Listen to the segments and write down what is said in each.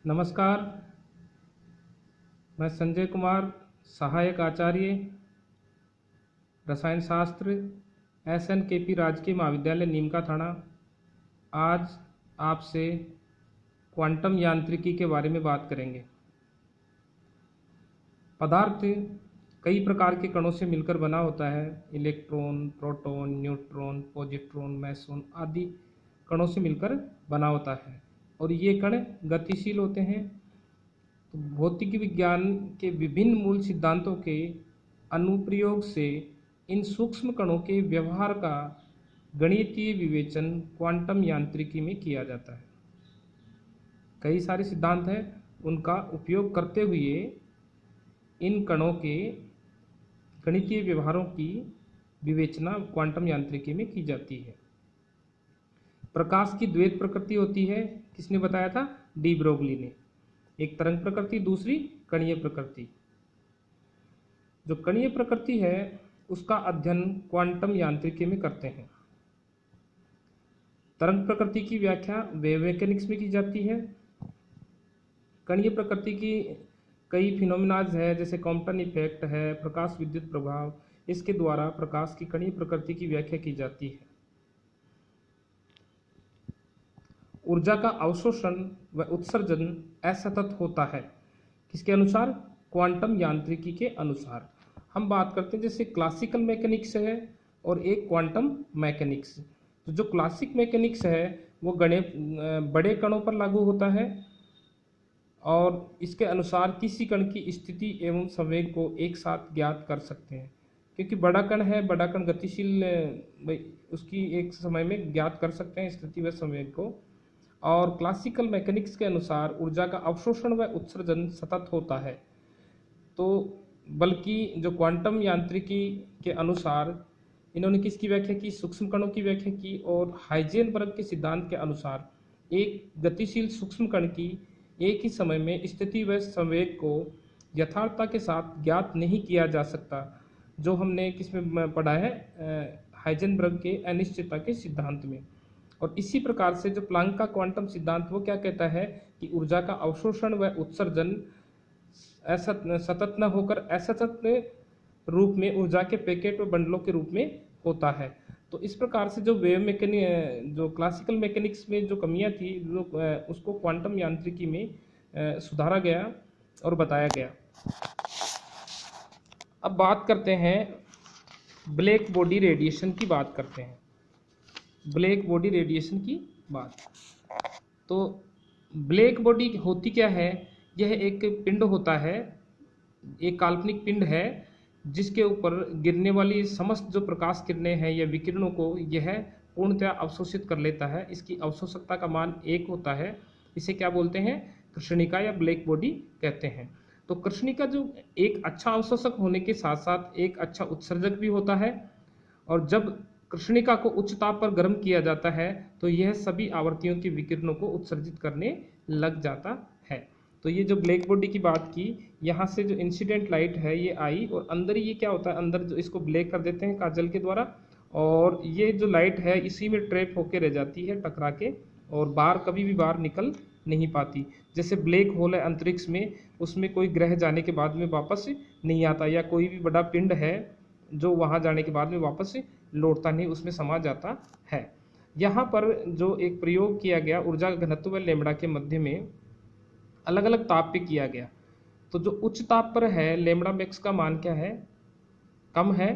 नमस्कार। मैं संजय कुमार, सहायक आचार्य रसायन शास्त्र, SNKP राजकीय महाविद्यालय नीमका थाना। आज आपसे क्वांटम यांत्रिकी के बारे में बात करेंगे। पदार्थ कई प्रकार के कणों से मिलकर बना होता है। Electron, proton, neutron, positron, meson आदि कणों से मिलकर बना होता है और ये कण गतिशील होते हैं। तो भौतिक विज्ञान के विभिन्न मूल सिद्धांतों के अनुप्रयोग से इन सूक्ष्म कणों के व्यवहार का गणितीय विवेचन क्वांटम यांत्रिकी में किया जाता है। कई सारे सिद्धांत हैं, उनका उपयोग करते हुए इन कणों के गणितीय व्यवहारों की विवेचना क्वांटम यांत्रिकी में की जाती है। प्रकाश की द्वैत प्रकृति होती है, किसने बताया था? डी ब्रोगली ने। एक तरंग प्रकृति, दूसरी कणीय प्रकृति। जो कणीय प्रकृति है उसका अध्ययन क्वांटम यांत्रिकी में करते हैं। तरंग प्रकृति की व्याख्या वेव मैकेनिक्स में की जाती है। कणीय प्रकृति की कई फिनोमिनाज है, जैसे कॉम्पटन इफेक्ट है, प्रकाश विद्युत प्रभाव, इसके द्वारा प्रकाश की कणीय प्रकृति की व्याख्या की जाती है। ऊर्जा का अवशोषण व उत्सर्जन असतत होता है, किसके अनुसार? क्वांटम यांत्रिकी के अनुसार। हम बात करते हैं जैसे क्लासिकल मैकेनिक्स है और एक क्वांटम मैकेनिक्स। तो जो क्लासिक मैकेनिक्स है वो बड़े कणों पर लागू होता है और इसके अनुसार किसी कण की स्थिति एवं संवेग को एक साथ ज्ञात कर सकते हैं, क्योंकि बड़ा कण है, बड़ा कण गतिशील, उसकी एक समय में ज्ञात कर सकते हैं स्थिति व संवेग को। और क्लासिकल मैकेनिक्स के अनुसार ऊर्जा का अवशोषण व उत्सर्जन सतत होता है। तो बल्कि जो क्वांटम यांत्रिकी के अनुसार इन्होंने किसकी व्याख्या की? सूक्ष्म कणों की व्याख्या की। और हाइजेनबर्ग के सिद्धांत के अनुसार एक गतिशील सूक्ष्म कण की एक ही समय में स्थिति व संवेग को यथार्थता के साथ ज्ञात नहीं किया जा सकता, जो हमने किसमें पढ़ा है? हाइजेनबर्ग के अनिश्चितता के सिद्धांत में। और इसी प्रकार से जो प्लांक का क्वांटम सिद्धांत वो क्या कहता है कि ऊर्जा का अवशोषण व उत्सर्जन सतत न होकर असतत रूप में ऊर्जा के पैकेट व बंडलों के रूप में होता है। तो इस प्रकार से जो जो क्लासिकल मैकेनिक्स में जो कमियां थी उसको क्वांटम यांत्रिकी में सुधारा गया और बताया गया। अब बात करते हैं ब्लैक बॉडी रेडिएशन की बात करते हैं। ब्लैक बॉडी रेडिएशन की बात। तो ब्लैक बॉडी होती क्या है? यह एक पिंड होता है, एक काल्पनिक पिंड है जिसके ऊपर गिरने वाली समस्त जो प्रकाश किरणें हैं या विकिरणों को यह पूर्णतः अवशोषित कर लेता है। इसकी अवशोषकता का मान 1 होता है। इसे क्या बोलते हैं? कृष्णिका या ब्लैक बॉडी कहते हैं। तो कृष्णिका जो एक अच्छा अवशोषक होने के साथ साथ एक अच्छा उत्सर्जक भी होता है, और जब कृष्णिका को उच्च ताप पर गर्म किया जाता है तो यह सभी आवर्तियों के विकिरणों को उत्सर्जित करने लग जाता है। तो ये जो ब्लैक बॉडी की बात की, यहाँ से जो इंसिडेंट लाइट है ये आई और अंदर ये क्या होता है, अंदर जो इसको ब्लैक कर देते हैं काजल के द्वारा, और ये जो लाइट है इसी में ट्रैप होके रह जाती है टकरा के, और बाहर कभी भी बाहर निकल नहीं पाती। जैसे ब्लैक होल है अंतरिक्ष में, उसमें कोई ग्रह जाने के बाद में वापस नहीं आता, या कोई भी बड़ा पिंड है जो वहाँ जाने के बाद में वापस लौटता नहीं, उसमें समा जाता है। यहाँ पर जो एक प्रयोग किया गया ऊर्जा घनत्व व लैम्ब्डा के मध्य में अलग अलग ताप पे किया गया। तो जो उच्च ताप पर है लैम्ब्डा मैक्स का मान क्या है? कम है।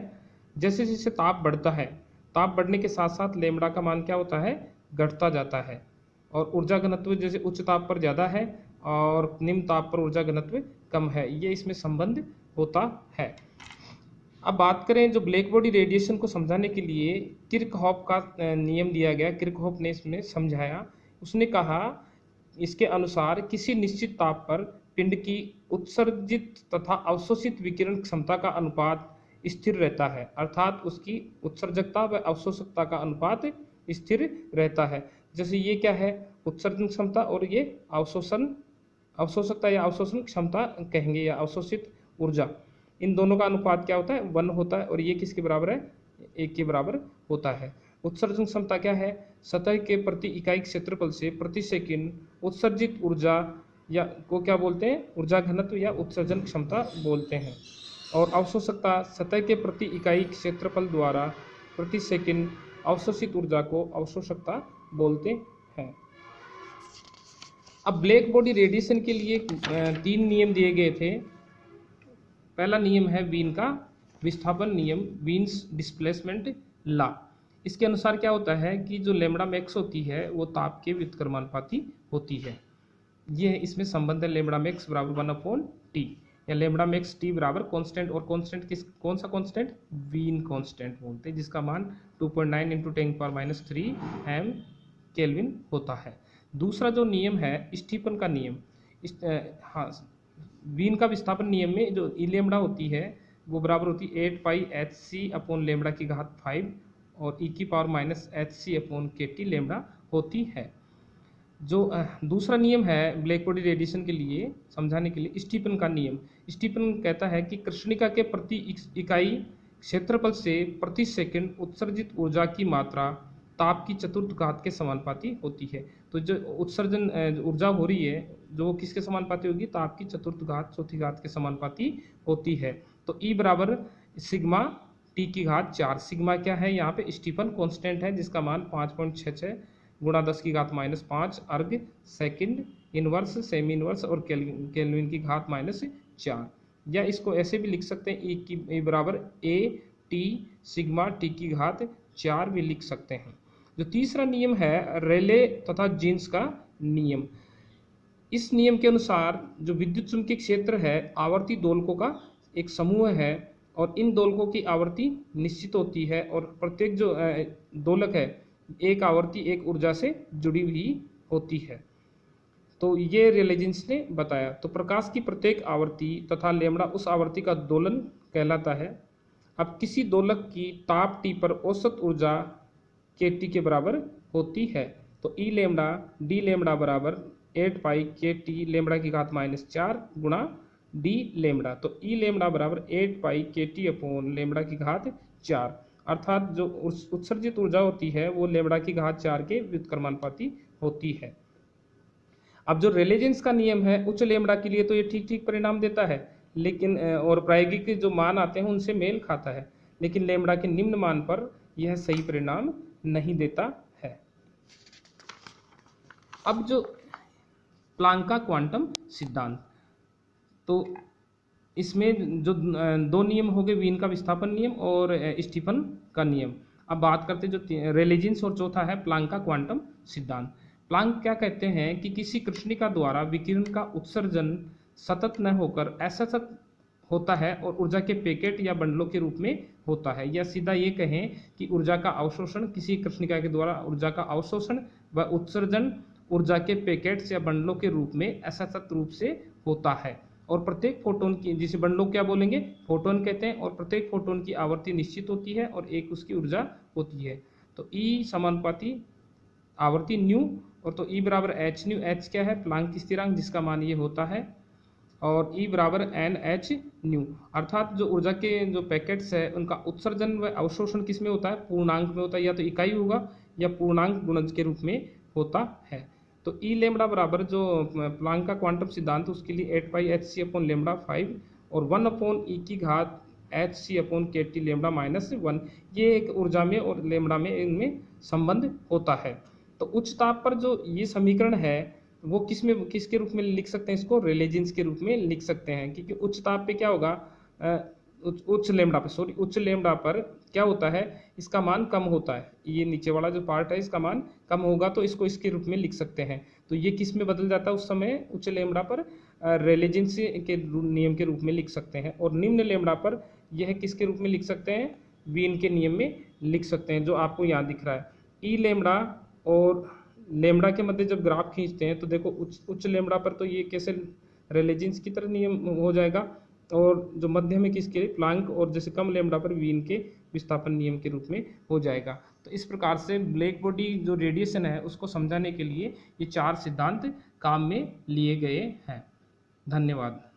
जैसे जैसे ताप बढ़ता है, ताप बढ़ने के साथ साथ लैम्ब्डा का मान क्या होता है? घटता जाता है। और ऊर्जा घनत्व जैसे उच्च ताप पर ज़्यादा है और निम्न ताप पर ऊर्जा घनत्व कम है, ये इसमें संबंध होता है। अब बात करें जो ब्लैक बॉडी रेडिएशन को समझाने के लिए किर्कहॉफ का नियम दिया गया, किर्कहॉफ ने इसमें समझाया। उसने कहा इसके अनुसार किसी निश्चित ताप पर पिंड की उत्सर्जित तथा अवशोषित विकिरण क्षमता का अनुपात स्थिर रहता है, अर्थात उसकी उत्सर्जकता व अवशोषकता का अनुपात स्थिर रहता है। जैसे ये क्या है? उत्सर्जन क्षमता, और ये अवशोषकता या अवशोषण क्षमता कहेंगे, या अवशोषित ऊर्जा। इन दोनों का अनुपात क्या होता है? 1 होता है, और ये किसके बराबर है? 1 के बराबर होता है। उत्सर्जन क्षमता क्या है? सतह के प्रति इकाई क्षेत्रफल से प्रति सेकंड उत्सर्जित ऊर्जा या को क्या बोलते हैं, ऊर्जा घनत्व या उत्सर्जन क्षमता बोलते हैं। और अवशोषकता सतह के प्रति इकाई क्षेत्रफल द्वारा प्रति सेकंड अवशोषित ऊर्जा को अवशोषकता बोलते हैं। अब ब्लैक बॉडी रेडिएशन के लिए 3 नियम दिए गए थे। पहला नियम है वीन का विस्थापन नियम, वीन्स डिस्प्लेसमेंट लॉ। इसके अनुसार क्या होता है कि जो लैम्बडा मैक्स होती है वो ताप के व्युत्क्रमानुपाती होती है। ये इसमें संबंध है लैम्बडा मैक्स बराबर 1/T, या लैम्बडा मैक्स T बराबर कांस्टेंट, और कांस्टेंट कौन सा कांस्टेंट, वीन कांस्टेंट बोलते हैं, जिसका मान 2.9 × 10⁻³ m केल्विन होता है। दूसरा जो नियम है स्टीफन का नियम, हाँ वीन का विस्थापन नियम में जो ई लैम्बडा होती है वो बराबर होती है 8πhc/λ⁵ और e⁻⁻hc/kT लैम्बडा होती है। जो दूसरा नियम है ब्लैक बॉडी रेडिएशन के लिए समझाने के लिए स्टीफन का नियम। स्टीफन कहता है कि कृष्णिका के प्रति इकाई क्षेत्रफल से प्रति सेकंड उत्सर्जित ऊर्जा की मात्रा ताप की चतुर्थ घात के समानुपाती होती है। तो जो उत्सर्जन ऊर्जा हो रही है जो वो किसके समानुपाती होगी, ताप की चतुर्थ घात चौथी घात के समानुपाती होती है। तो E बराबर सिग्मा T की घात 4। सिग्मा क्या है, यहाँ पे स्टीफन कांस्टेंट है जिसका मान 5.66 × 10⁻⁵ अर्ग सेकंड, इनवर्स, सेमी इनवर्स और केल्विन की घात -4। या इसको ऐसे भी लिख सकते हैं E बराबर AT सिग्मा T की घात 4 भी लिख सकते हैं। जो तीसरा नियम है रेले तथा जीन्स का नियम। इस नियम के अनुसार जो विद्युत चुंबकीय क्षेत्र है आवर्ती दोलकों का एक समूह है और इन दोलकों की आवर्ती निश्चित होती है और प्रत्येक जो दोलक है एक आवर्ती एक ऊर्जा से जुड़ी हुई होती है। तो ये रेले जीन्स ने बताया। तो प्रकाश की प्रत्येक आवर्ती तथा लैम्बडा उस आवर्ती का दोलन कहलाता है। अब किसी दोलक की ताप T पर औसत ऊर्जा kT के बराबर होती है। तो E लैम्बडा D लैम्बडा बराबर 8πkT लैम्बडा की घात -4 गुणा D लैम्बडा। तो E लैम्बडा बराबर 8πkT लैम्बडा की घात 4, अर्थात जो उत्सर्जित ऊर्जा होती है वो लैम्बडा की घात 4 के व्युत्क्रमानुपाती होती है। अब जो रेले जीन्स का नियम है उच्च लैम्बडा के लिए तो ये ठीक ठीक परिणाम देता है, लेकिन और प्रायोगिक जो मान आते हैं उनसे मेल खाता है, लेकिन लैम्बडा के निम्न मान पर यह सही परिणाम नहीं देता है। अब जो प्लांक का क्वांटम सिद्धांत, तो इसमें जो 2 नियम हो गए, वीन का विस्थापन नियम और स्टीफन का नियम। अब बात करते हैं जो रेले जीन्स और चौथा है प्लांक का क्वांटम सिद्धांत। प्लांक क्या कहते हैं कि किसी कृष्णिका द्वारा विकिरण का उत्सर्जन सतत न होकर असतत होता है और ऊर्जा के पैकेट या बंडलों के रूप में होता है, या सीधा ये कहें कि ऊर्जा का अवशोषण किसी कृष्णिका के द्वारा ऊर्जा का अवशोषण व उत्सर्जन ऊर्जा के पैकेट्स या बंडलों के रूप में असतत रूप से होता है। और प्रत्येक फोटोन की, जिसे बंडलों क्या बोलेंगे, फोटोन कहते हैं, और प्रत्येक फोटोन की आवर्ती निश्चित होती है और एक उसकी ऊर्जा होती है। तो E समानुपाती आवर्ती न्यू, और तो E बराबर h न्यू। h क्या है, प्लांक की स्थिरांक जिसका मान ये होता है, और E बराबर NH न्यू, अर्थात जो ऊर्जा के जो पैकेट्स है उनका उत्सर्जन व अवशोषण किस में होता है, पूर्णांक में होता है, या तो इकाई होगा या पूर्णांक गुणज के रूप में होता है। तो E लैम्बडा बराबर जो प्लांक का क्वांटम सिद्धांत उसके लिए 8πhc/λ5 और 1/e की घात hc/kT लैम्बडा -1, ये एक ऊर्जा में और लैम्बडा में इनमें संबंध होता है। तो उच्च ताप पर जो ये समीकरण है वो किसके रूप में लिख सकते हैं, इसको रेले जीन्स के रूप में लिख सकते हैं, क्योंकि उच्च ताप पे क्या होगा, उच्च लैम्बडा पर क्या होता है, इसका मान कम होता है, ये नीचे वाला जो पार्ट है इसका मान कम होगा, तो इसको इसके रूप में लिख सकते हैं। तो ये किस में बदल जाता है उस समय, उच्च लैम्बडा पर रेले जीन्स के नियम के रूप में लिख सकते हैं, और निम्न लैम्बडा पर यह किसके रूप में लिख सकते हैं, वीन के नियम में लिख सकते हैं, जो आपको यहाँ दिख रहा है। ई लैम्बडा और लैम्बडा के मध्य जब ग्राफ खींचते हैं तो देखो उच्च लैम्बडा पर तो ये कैसे रेले जीन्स की तरह नियम हो जाएगा, और जो मध्य में किसके, प्लांक, और जैसे कम लैम्बडा पर वीन के विस्थापन नियम के रूप में हो जाएगा। तो इस प्रकार से ब्लैक बॉडी जो रेडिएशन है उसको समझाने के लिए ये 4 सिद्धांत काम में लिए गए हैं। धन्यवाद।